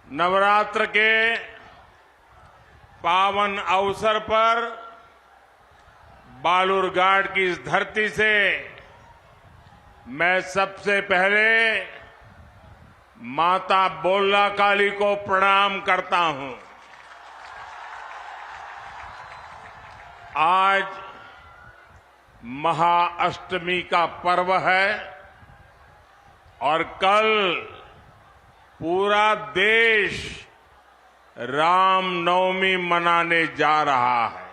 नवरात्र के पावन अवसर पर बालूरघाट की इस धरती से मैं सबसे पहले माता बोल्ला काली को प्रणाम करता हूं। आज महाअष्टमी का पर्व है और कल पूरा देश रामनवमी मनाने जा रहा है।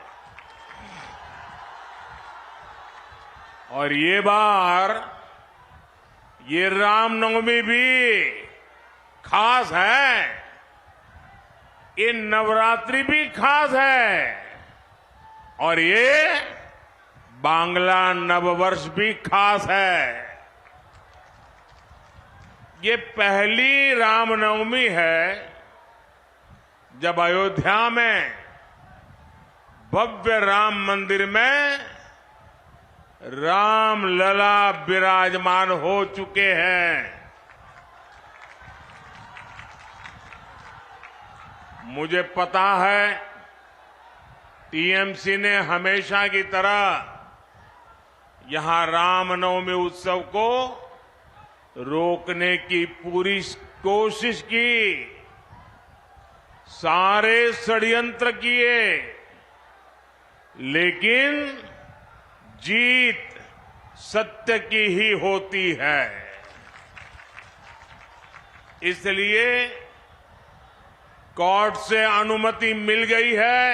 और ये बार ये रामनवमी भी खास है, ये नवरात्रि भी खास है और ये बांग्ला नववर्ष भी खास है। ये पहली रामनवमी है जब अयोध्या में भव्य राम मंदिर में राम लला विराजमान हो चुके हैं। मुझे पता है टीएमसी ने हमेशा की तरह यहां रामनवमी उत्सव को रोकने की पूरी कोशिश की, सारे षड्यंत्र किए, लेकिन जीत सत्य की ही होती है। इसलिए कोर्ट से अनुमति मिल गई है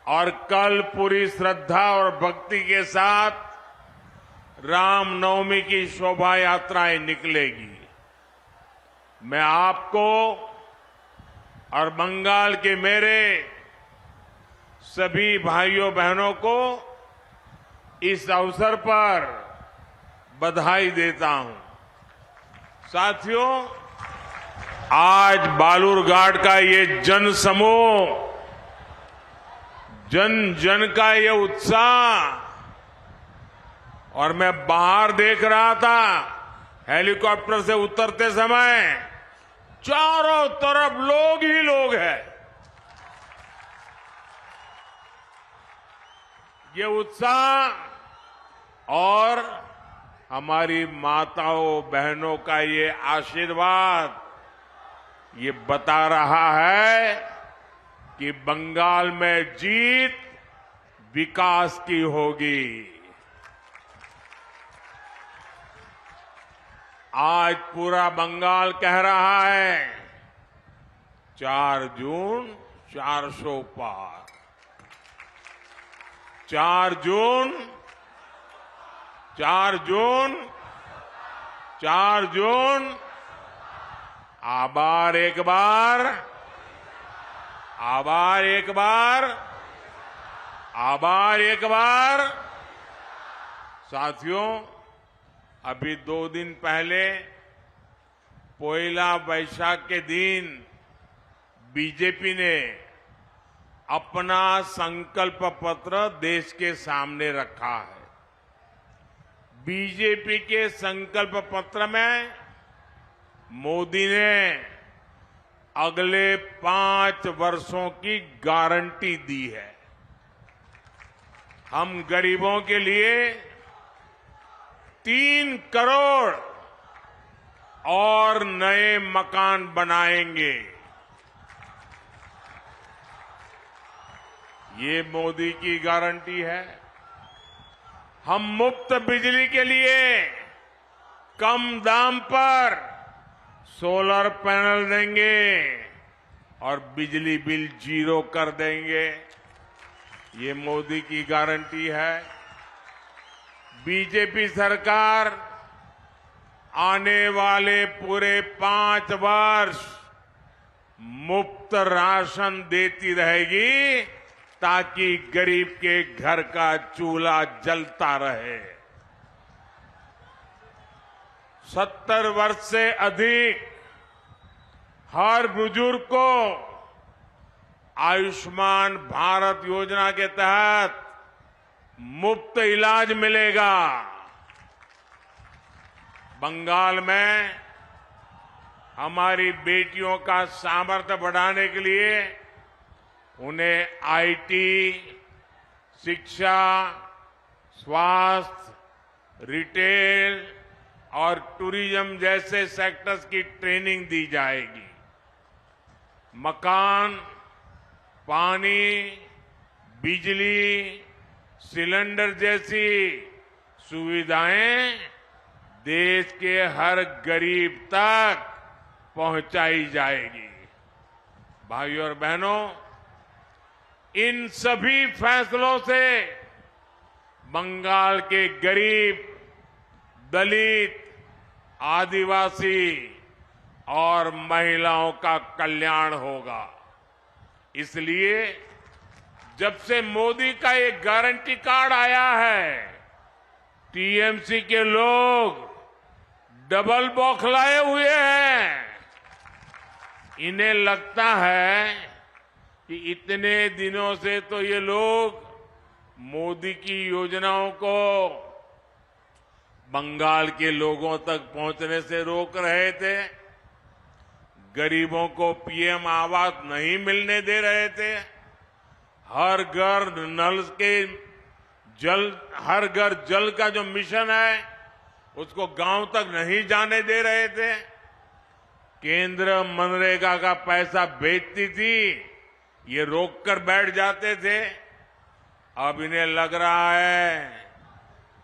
और कल पूरी श्रद्धा और भक्ति के साथ रामनवमी की शोभा यात्राएं निकलेगी। मैं आपको और बंगाल के मेरे सभी भाइयों बहनों को इस अवसर पर बधाई देता हूं। साथियों, आज बालूरघाट का ये जन समूह, जन जन का ये उत्साह, और मैं बाहर देख रहा था हेलीकॉप्टर से उतरते समय चारों तरफ लोग ही लोग हैं। ये उत्साह और हमारी माताओं बहनों का ये आशीर्वाद ये बता रहा है कि बंगाल में जीत विकास की होगी। आज पूरा बंगाल कह रहा है 4 जून 400 पार, 4 जून 4 जून 4 जून। आभार एक बार, आभार एक बार, आभार एक बार। साथियों, अभी 2 दिन पहले पोइला वैशाख के दिन बीजेपी ने अपना संकल्प पत्र देश के सामने रखा है। बीजेपी के संकल्प पत्र में मोदी ने अगले 5 वर्षों की गारंटी दी है। हम गरीबों के लिए 3 करोड़ और नए मकान बनाएंगे। ये मोदी की गारंटी है। हम मुफ्त बिजली के लिए कम दाम पर सोलर पैनल देंगे और बिजली बिल 0 कर देंगे। ये मोदी की गारंटी है। बीजेपी सरकार आने वाले पूरे 5 वर्ष मुफ्त राशन देती रहेगी ताकि गरीब के घर का चूल्हा जलता रहे। 70 वर्ष से अधिक हर बुजुर्ग को आयुष्मान भारत योजना के तहत मुफ्त इलाज मिलेगा। बंगाल में हमारी बेटियों का सामर्थ्य बढ़ाने के लिए उन्हें आईटी, शिक्षा, स्वास्थ्य, रिटेल और टूरिज्म जैसे सेक्टर्स की ट्रेनिंग दी जाएगी। मकान, पानी, बिजली, सिलेंडर जैसी सुविधाएं देश के हर गरीब तक पहुंचाई जाएगी। भाइयों और बहनों, इन सभी फैसलों से बंगाल के गरीब, दलित, आदिवासी और महिलाओं का कल्याण होगा। इसलिए जब से मोदी का एक गारंटी कार्ड आया है, टीएमसी के लोग डबल बौखलाए हुए हैं। इन्हें लगता है कि इतने दिनों से तो ये लोग मोदी की योजनाओं को बंगाल के लोगों तक पहुंचने से रोक रहे थे, गरीबों को पीएम आवास नहीं मिलने दे रहे थे, हर घर नल के जल, हर घर जल का जो मिशन है उसको गांव तक नहीं जाने दे रहे थे, केंद्र मनरेगा का पैसा भेजती थी, ये रोककर बैठ जाते थे। अब इन्हें लग रहा है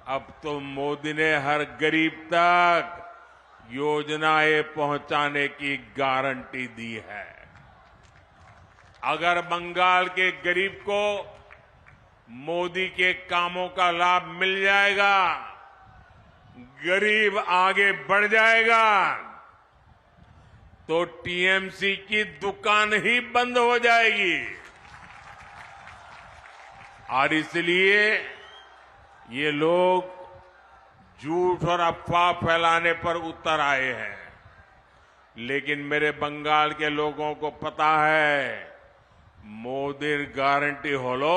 अब तो मोदी ने हर गरीब तक योजनाएं पहुंचाने की गारंटी दी है। अगर बंगाल के गरीब को मोदी के कामों का लाभ मिल जाएगा, गरीब आगे बढ़ जाएगा, तो टीएमसी की दुकान ही बंद हो जाएगी। और इसलिए ये लोग झूठ और अफवाह फैलाने पर उतर आए हैं। लेकिन मेरे बंगाल के लोगों को पता है, मोदी गारंटी होलो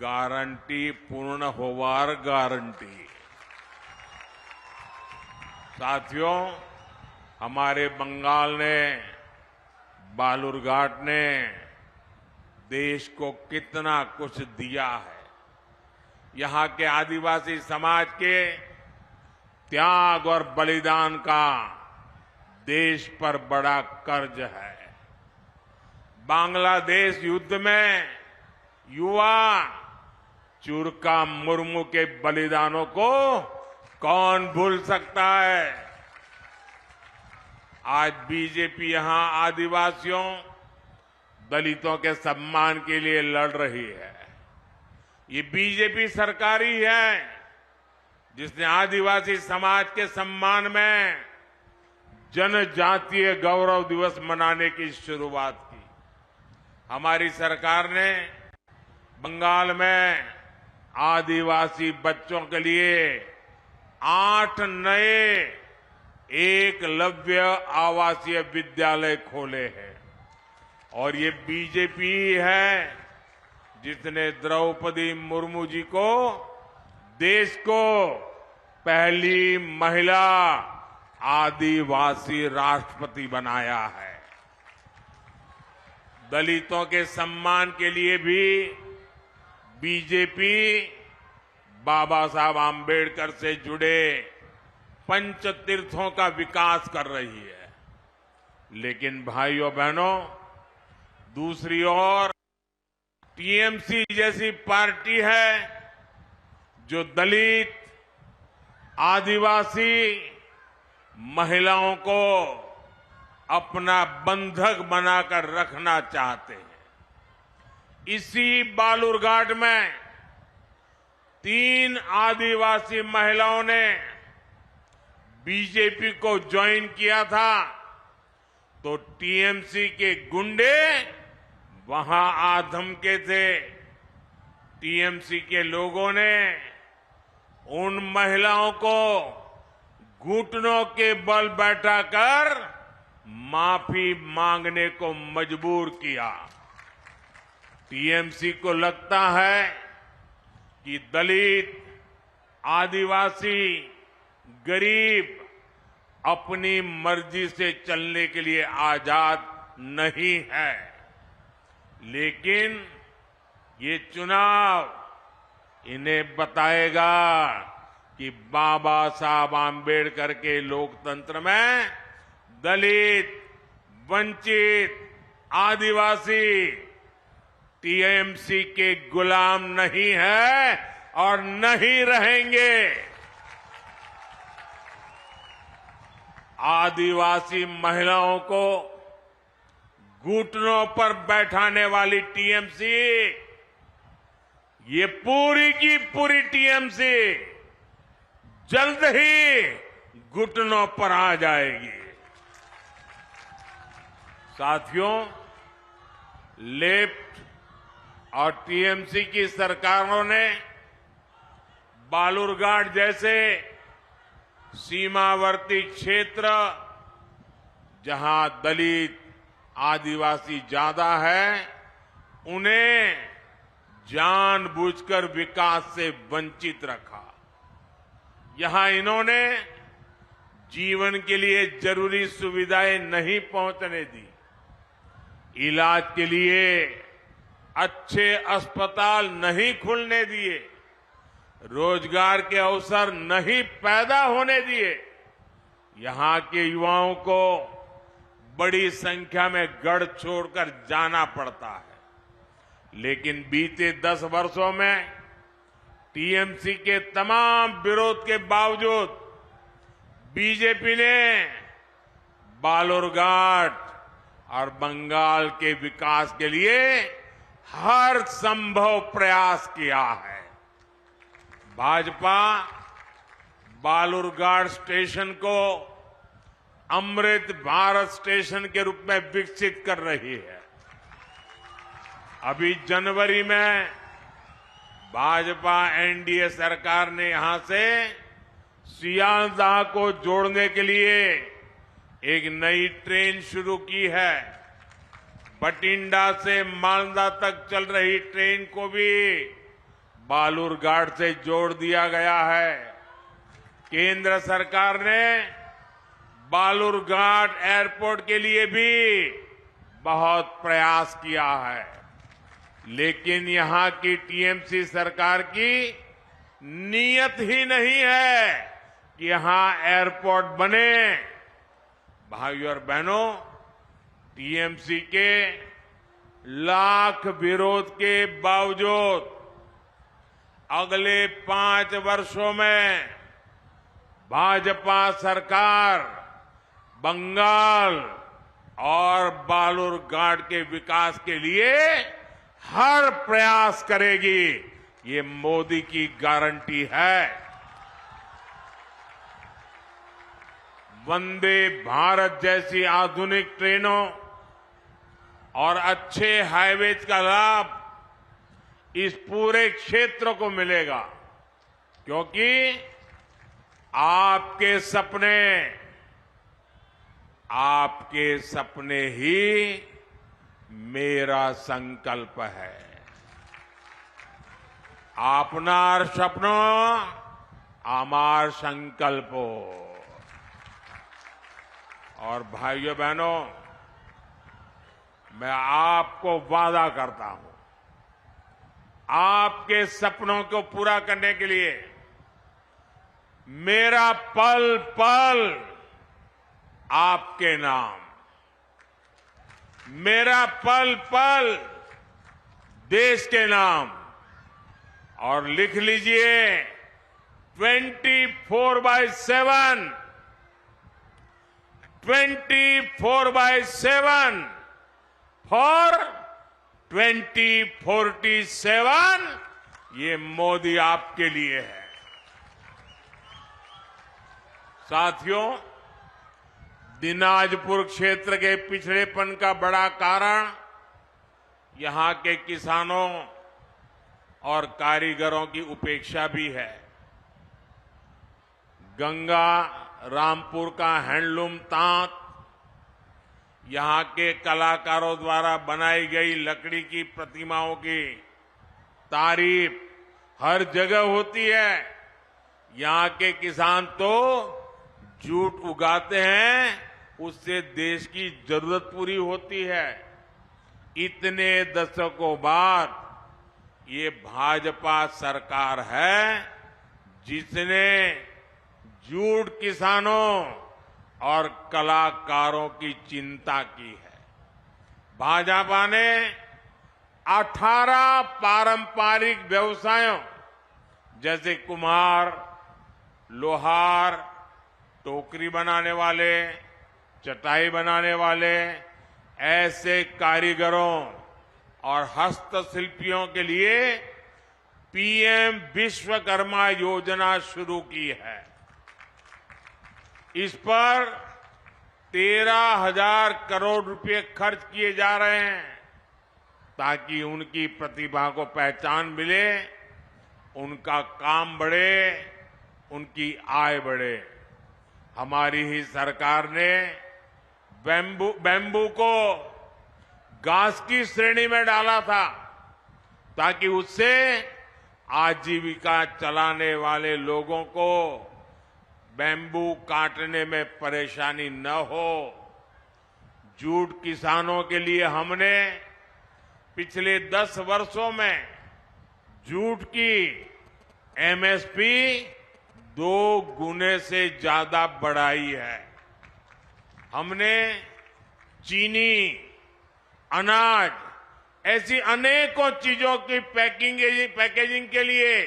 गारंटी पूर्ण होवार गारंटी। साथियों, हमारे बंगाल ने, बालूरघाट ने देश को कितना कुछ दिया है। यहां के आदिवासी समाज के त्याग और बलिदान का देश पर बड़ा कर्ज है। बांग्लादेश युद्ध में युवा चुरका मुर्मू के बलिदानों को कौन भूल सकता है। आज बीजेपी यहां आदिवासियों, दलितों के सम्मान के लिए लड़ रही है। ये बीजेपी सरकार ही है जिसने आदिवासी समाज के सम्मान में जनजातीय गौरव दिवस मनाने की शुरुआत की। हमारी सरकार ने बंगाल में आदिवासी बच्चों के लिए 8 नए एकलव्य आवासीय विद्यालय खोले हैं। और ये बीजेपी है जिसने द्रौपदी मुर्मू जी को देश को पहली महिला आदिवासी राष्ट्रपति बनाया है। दलितों के सम्मान के लिए भी बीजेपी बाबा साहब आम्बेडकर से जुड़े पंच तीर्थों का विकास कर रही है। लेकिन भाइयों बहनों, दूसरी ओर टीएमसी जैसी पार्टी है जो दलित, आदिवासी, महिलाओं को अपना बंधक बनाकर रखना चाहते हैं। इसी बालूरघाट में 3 आदिवासी महिलाओं ने बीजेपी को ज्वाइन किया था, तो टीएमसी के गुंडे वहां आधमके थे। टीएमसी के लोगों ने उन महिलाओं को घुटनों के बल बैठाकर माफी मांगने को मजबूर किया। टीएमसी को लगता है कि दलित, आदिवासी, गरीब अपनी मर्जी से चलने के लिए आजाद नहीं है, लेकिन ये चुनाव इन्हें बताएगा कि बाबा साहब आम्बेडकर के लोकतंत्र में दलित, वंचित, आदिवासी टीएमसी के गुलाम नहीं है और नहीं रहेंगे। आदिवासी महिलाओं को घुटनों पर बैठाने वाली टीएमसी, ये पूरी की पूरी टीएमसी जल्द ही घुटनों पर आ जाएगी। साथियों, लेफ्ट और टीएमसी की सरकारों ने बालूरघाट जैसे सीमावर्ती क्षेत्र, जहां दलित, आदिवासी ज्यादा है, उन्हें जानबूझकर विकास से वंचित रखा। यहां इन्होंने जीवन के लिए जरूरी सुविधाएं नहीं पहुंचने दी, इलाज के लिए अच्छे अस्पताल नहीं खुलने दिए, रोजगार के अवसर नहीं पैदा होने दिए। यहां के युवाओं को बड़ी संख्या में गढ़ छोड़कर जाना पड़ता है। लेकिन बीते 10 वर्षों में टीएमसी के तमाम विरोध के बावजूद बीजेपी ने बालूरघाट और बंगाल के विकास के लिए हर संभव प्रयास किया है। भाजपा बालूरघाट स्टेशन को अमृत भारत स्टेशन के रूप में विकसित कर रही है। अभी जनवरी में भाजपा एनडीए सरकार ने यहां से सियालदाह को जोड़ने के लिए एक नई ट्रेन शुरू की है। बठिंडा से मालदा तक चल रही ट्रेन को भी बालूरघाट से जोड़ दिया गया है। केंद्र सरकार ने बालूरघाट एयरपोर्ट के लिए भी बहुत प्रयास किया है, लेकिन यहां की टीएमसी सरकार की नीयत ही नहीं है कि यहां एयरपोर्ट बने। भाइयों और बहनों, टीएमसी के लाख विरोध के बावजूद अगले 5 वर्षों में भाजपा सरकार बंगाल और बालूरघाट के विकास के लिए हर प्रयास करेगी। ये मोदी की गारंटी है। वंदे भारत जैसी आधुनिक ट्रेनों और अच्छे हाईवेज का लाभ इस पूरे क्षेत्र को मिलेगा, क्योंकि आपके सपने ही मेरा संकल्प है। आपनार सपनो आमार संकल्पो। और भाइयों बहनों, मैं आपको वादा करता हूं, आपके सपनों को पूरा करने के लिए मेरा पल पल आपके नाम, मेरा पल पल देश के नाम। और लिख लीजिए 24/7 फॉर 2047 ये मोदी आपके लिए है। साथियों, दिनाजपुर क्षेत्र के पिछड़ेपन का बड़ा कारण यहां के किसानों और कारीगरों की उपेक्षा भी है। गंगा रामपुर का हैंडलूम तांत, यहां के कलाकारों द्वारा बनाई गई लकड़ी की प्रतिमाओं की तारीफ हर जगह होती है। यहां के किसान तो झूठ उगाते हैं उससे देश की जरूरत पूरी होती है। इतने दशकों बाद ये भाजपा सरकार है जिसने झूठ किसानों और कलाकारों की चिंता की है। भाजपा ने 18 पारंपरिक व्यवसायों जैसे कुम्हार, लोहार, टोकरी बनाने वाले, चटाई बनाने वाले ऐसे कारीगरों और हस्तशिल्पियों के लिए पीएम विश्वकर्मा योजना शुरू की है। इस पर 13,000 करोड़ रुपए खर्च किए जा रहे हैं ताकि उनकी प्रतिभा को पहचान मिले, उनका काम बढ़े, उनकी आय बढ़े। हमारी ही सरकार ने बैम्बू को घास की श्रेणी में डाला था ताकि उससे आजीविका चलाने वाले लोगों को बैम्बू काटने में परेशानी न हो। जूट किसानों के लिए हमने पिछले 10 वर्षों में जूट की एमएसपी 2 गुने से ज्यादा बढ़ाई है। हमने चीनी, अनाज ऐसी अनेकों चीजों की पैकेजिंग के लिए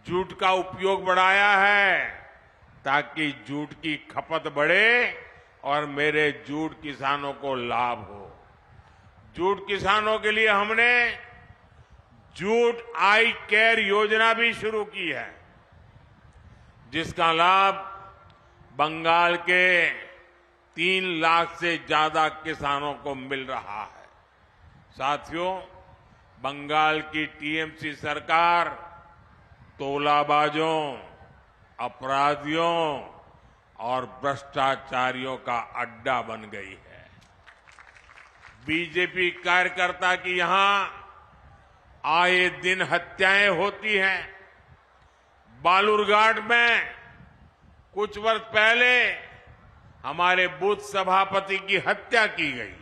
जूट का उपयोग बढ़ाया है ताकि जूट की खपत बढ़े और मेरे जूट किसानों को लाभ हो। जूट किसानों के लिए हमने जूट आई केयर योजना भी शुरू की है जिसका लाभ बंगाल के 3 लाख से ज्यादा किसानों को मिल रहा है। साथियों, बंगाल की टीएमसी सरकार तोलाबाजों, अपराधियों और भ्रष्टाचारियों का अड्डा बन गई है। बीजेपी कार्यकर्ता की यहां आए दिन हत्याएं होती हैं। बालूरघाट में कुछ वर्ष पहले हमारे बूथ सभापति की हत्या की गई।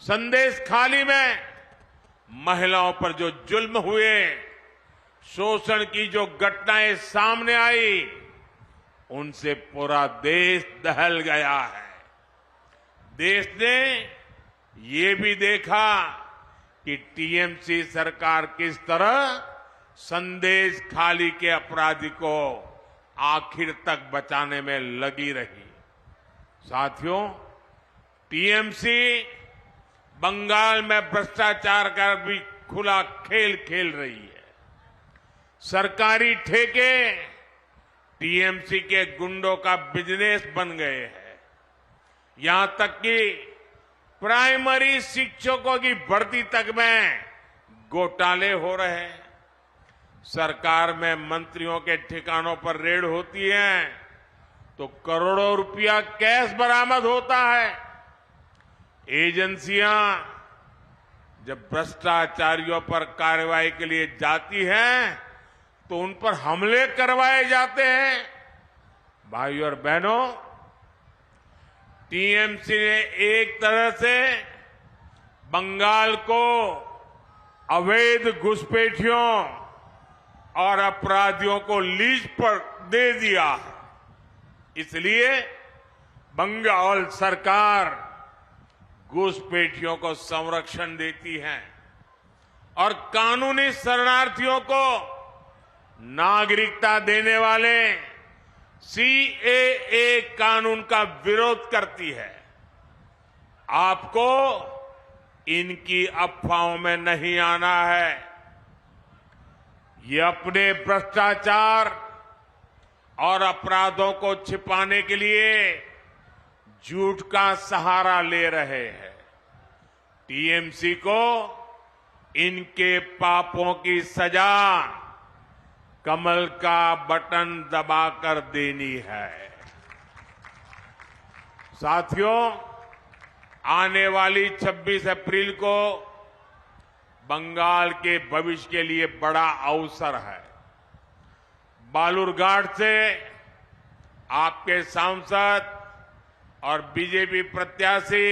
संदेश खाली में महिलाओं पर जो जुल्म हुए, शोषण की जो घटनाएं सामने आई, उनसे पूरा देश दहल गया है। देश ने ये भी देखा कि टीएमसी सरकार किस तरह संदेश खाली के अपराधी को आखिर तक बचाने में लगी रही। साथियों, टीएमसी बंगाल में भ्रष्टाचार का भी खुला खेल खेल रही है। सरकारी ठेके टीएमसी के गुंडों का बिजनेस बन गए हैं। यहां तक कि प्राइमरी शिक्षकों की भर्ती तक में घोटाले हो रहे हैं। सरकार में मंत्रियों के ठिकानों पर रेड होती है तो करोड़ों रुपया कैश बरामद होता है। एजेंसियां जब भ्रष्टाचारियों पर कार्रवाई के लिए जाती हैं तो उन पर हमले करवाए जाते हैं। भाइयों और बहनों, टीएमसी ने एक तरह से बंगाल को अवैध घुसपैठियों और अपराधियों को लीज पर दे दिया है। इसलिए बंगाल सरकार घुसपैठियों को संरक्षण देती है और कानूनी शरणार्थियों को नागरिकता देने वाले सीएए कानून का विरोध करती है। आपको इनकी अफवाहों में नहीं आना है। ये अपने भ्रष्टाचार और अपराधों को छिपाने के लिए झूठ का सहारा ले रहे हैं। टीएमसी को इनके पापों की सजा कमल का बटन दबाकर देनी है। साथियों, आने वाली 26 अप्रैल को बंगाल के भविष्य के लिए बड़ा अवसर है। बालूरघाट से आपके सांसद और बीजेपी प्रत्याशी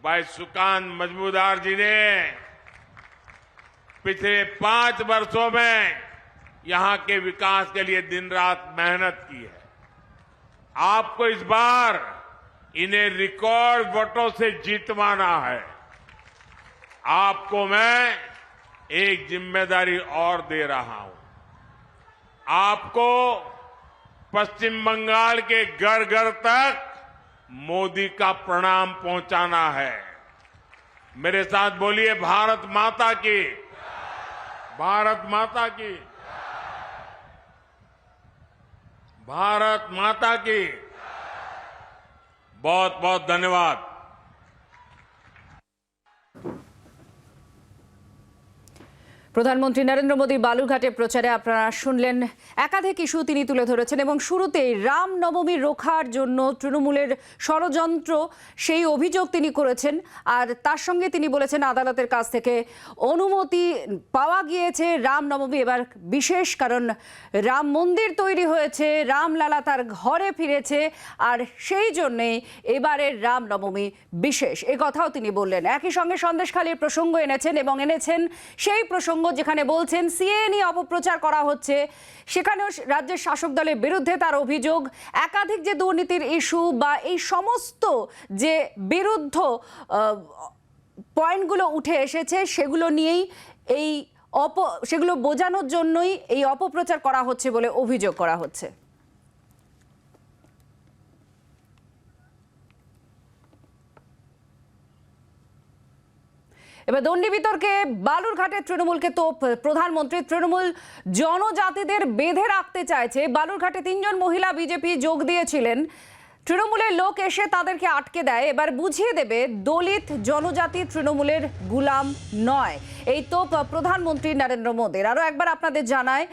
भाई सुकांत मजमूदार जी ने पिछले 5 वर्षों में यहां के विकास के लिए दिन रात मेहनत की है। आपको इस बार इन्हें रिकॉर्ड वोटों से जीतवाना है। आपको मैं एक जिम्मेदारी और दे रहा हूं। आपको पश्चिम बंगाल के घर घर तक मोदी का प्रणाम पहुंचाना है। मेरे साथ बोलिए, भारत माता की, भारत माता की, भारत माता की। बहुत बहुत धन्यवाद। প্রধানমন্ত্রী নরেন্দ্র মোদী বালুরঘাটে প্রচারে আপনারা শুনলেন একাধিক ইস্যু তিনি তুলে ধরেছেন এবং শুরুতেই রামনবমী রোখার জন্য তৃণমূলের ষড়যন্ত্র সেই অভিযোগ তিনি করেছেন। আর তার সঙ্গে তিনি বলেছেন আদালতের কাছ থেকে অনুমতি পাওয়া গিয়েছে রামনবমী এবার বিশেষ, কারণ রাম মন্দির তৈরি হয়েছে, রামলালা তার ঘরে ফিরেছে, আর সেই জন্যেই এবারের রামনবমী বিশেষ, এ কথাও তিনি বললেন। একই সঙ্গে সন্দেশখালীর প্রসঙ্গ এনেছেন এবং এনেছেন সেই প্রসঙ্গ যেখানে বলছেন সিএএ নিয়ে অপপ্রচার করা হচ্ছে, সেখানেও রাজ্যের শাসক দলের বিরুদ্ধে তার অভিযোগ একাধিক যে দুর্নীতির ইস্যু বা এই সমস্ত যে বিরুদ্ধ পয়েন্টগুলো উঠে এসেছে সেগুলো নিয়েই সেগুলো বোঝানোর জন্যই এই অপপ্রচার করা হচ্ছে বলে অভিযোগ করা হচ্ছে। এবার দণ্ডি বিতর্কে বালুরঘাটে তৃণমূলকে তো প্রধানমন্ত্রী তৃণমূল জনজাতিদের বেঁধে রাখতে চাইছে। বালুরঘাটে 3 জন মহিলা বিজেপি যোগ দিয়েছিলেন, তৃণমূলের লোক এসে তাদেরকে আটকে দেয়। এবার বুঝিয়ে দেবে দলিত জনজাতি তৃণমূলের গুলাম নয়, এই তো প্রধানমন্ত্রী নরেন্দ্র মোদীর। আরো একবার আপনাদের জানায়,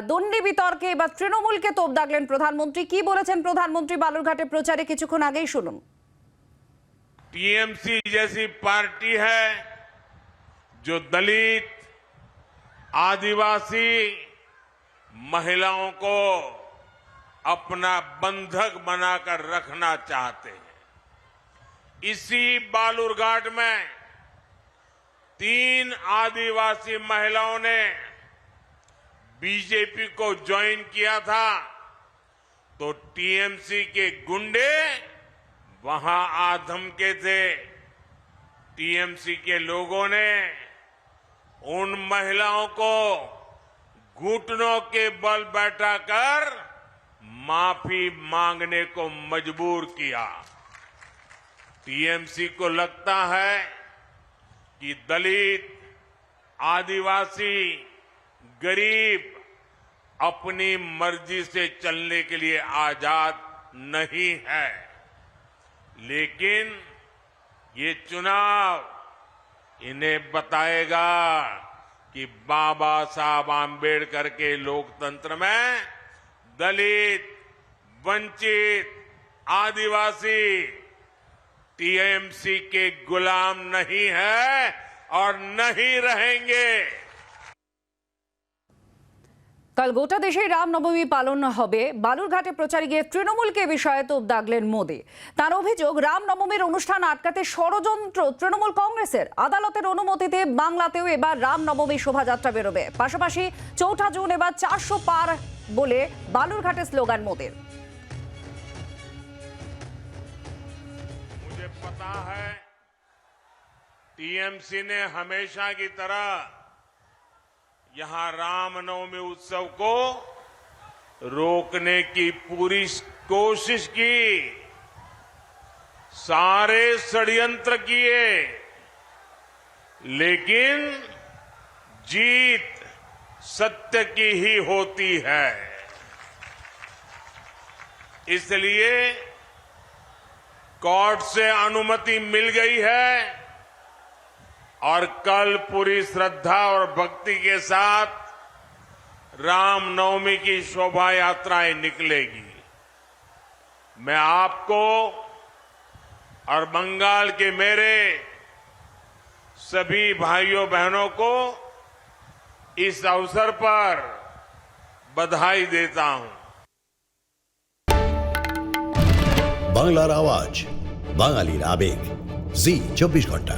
দণ্ডি বিতর্কে এবার তৃণমূলকে তোপ দাগলেন প্রধানমন্ত্রী। কি বলেছেন প্রধানমন্ত্রী বালুরঘাটে প্রচারে, কিছুক্ষণ আগেই শুনুন। टीएमसी जैसी पार्टी है जो दलित, आदिवासी महिलाओं को अपना बंधक बनाकर रखना चाहते हैं। इसी बालूरघाट में 3 आदिवासी महिलाओं ने बीजेपी को ज्वाइन किया था, तो टीएमसी के गुंडे वहां आधमके थे। टीएमसी के लोगों ने उन महिलाओं को घुटनों के बल बैठाकर माफी मांगने को मजबूर किया। टीएमसी को लगता है कि दलित, आदिवासी, गरीब अपनी मर्जी से चलने के लिए आजाद नहीं है, लेकिन ये चुनाव इन्हें बताएगा कि बाबा साहब आंबेडकर के लोकतंत्र में दलित, वंचित, आदिवासी टीएमसी के गुलाम नहीं है और नहीं रहेंगे। কাল গোটা দেশে রামনবমী পালন হবে। বালুরঘাটে প্রচারে গিয়ে তৃণমূলকে বিষয়ে তোপ দাগলেন মোদী। তার অভিযোগ, রামনবমীর অনুষ্ঠান আটকাতে ষড়যন্ত্র তৃণমূল কংগ্রেসের। আদালতের অনুমতিতে বাংলাতেও এবার রামনবমী শোভাযাত্রা বেরোবে। পাশাপাশি 4 জুন এবার 400 পার বলে বালুরঘাটে স্লোগান মোদীর। मुझे पता है टीएमसी ने हमेशा की तरह यहां रामनवमी उत्सव को रोकने की पूरी कोशिश की, सारे षड्यंत्र किए, लेकिन जीत सत्य की ही होती है। इसलिए कोर्ट से अनुमति मिल गई है और कल पूरी श्रद्धा और भक्ति के साथ रामनवमी की शोभा यात्राएं निकलेगी। मैं आपको और बंगाल के मेरे सभी भाइयों बहनों को इस अवसर पर बधाई देता हूं। বাংলার আওয়াজ, বাঙালির আবেগ, জি 24 ঘন্টা।